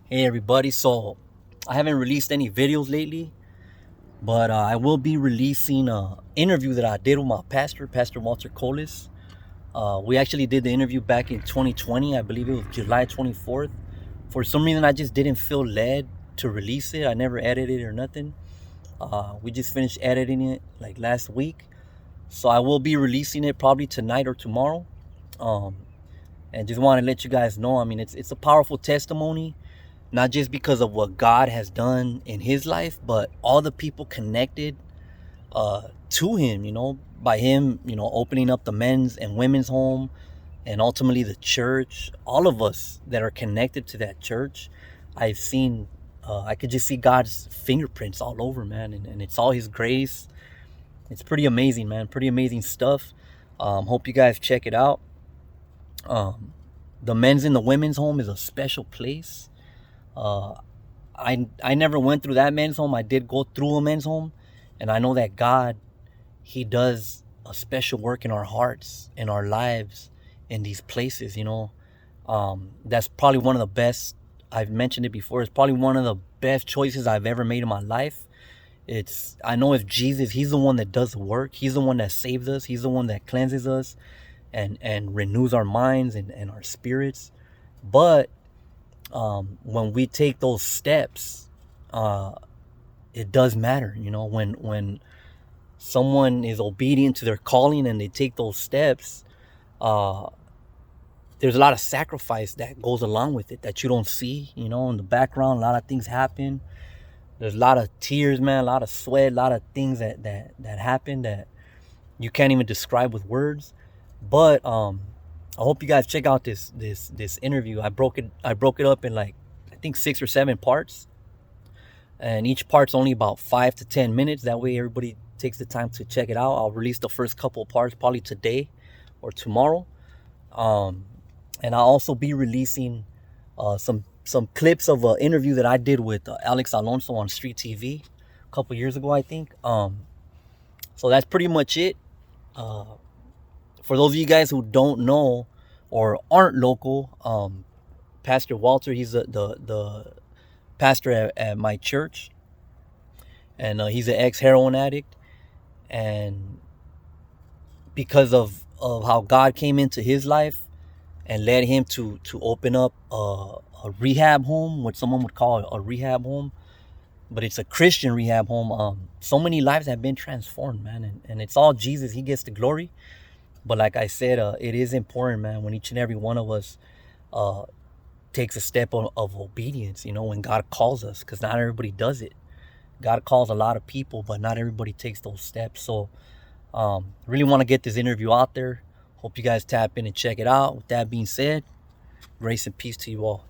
Hey everybody, so I haven't released any videos lately, but I will be releasing an interview that I did with my pastor, Pastor Walter Colis. We actually did the interview back in 2020, I believe it was July 24th. For some reason, I just didn't feel led to release it. I never edited it or nothing. We just finished editing it like last week, so I will be releasing it probably tonight or tomorrow. Um, and just want to let you guys know, I mean, it's a powerful testimony, not just because of what God has done in his life, but all the people connected to him, by him, opening up the men's and women's home and ultimately the church. All of us that are connected to that church, I've seen, I could just see God's fingerprints all over, man. And it's all his grace. It's pretty amazing, man. Pretty amazing stuff. Hope you guys check it out. Um, the men's and the women's home is a special place. Uh, I never went through that men's home. I did go through a men's home, and I know that God, he does a special work in our hearts, in our lives, in these places. That's probably one of the best. I've mentioned it before. It's probably one of the best choices I've ever made in my life. I know if Jesus, he's the one that does the work. He's the one that saves us. He's the one that cleanses us and renews our minds and our spirits. But when we take those steps, uh, it does matter. When someone is obedient to their calling and they take those steps, uh, there's a lot of sacrifice that goes along with it that you don't see. In the background, a lot of things happen. There's a lot of tears, man, a lot of sweat, a lot of things that happen that you can't even describe with words. But I hope you guys check out this interview. I broke it up in, like, I think 6 or 7 parts, and each part's only about 5 to 10 minutes. That way, everybody takes the time to check it out. I'll release the first couple parts probably today or tomorrow, um, and I'll also be releasing some clips of an interview that I did with Alex Alonso on Street TV a couple years ago, I think. So that's pretty much it. Uh, for those of you guys who don't know or aren't local, Pastor Walter, he's the pastor at my church, and he's an ex heroin addict. And because of how God came into his life and led him to open up a rehab home, what someone would call a rehab home, but it's a Christian rehab home. So many lives have been transformed, man, and it's all Jesus. He gets the glory. But like I said, it is important, man, when each and every one of us uh, takes a step of obedience, when God calls us, because not everybody does it. God calls a lot of people, but not everybody takes those steps. So really want to get this interview out there. Hope you guys tap in and check it out. With that being said, grace and peace to you all.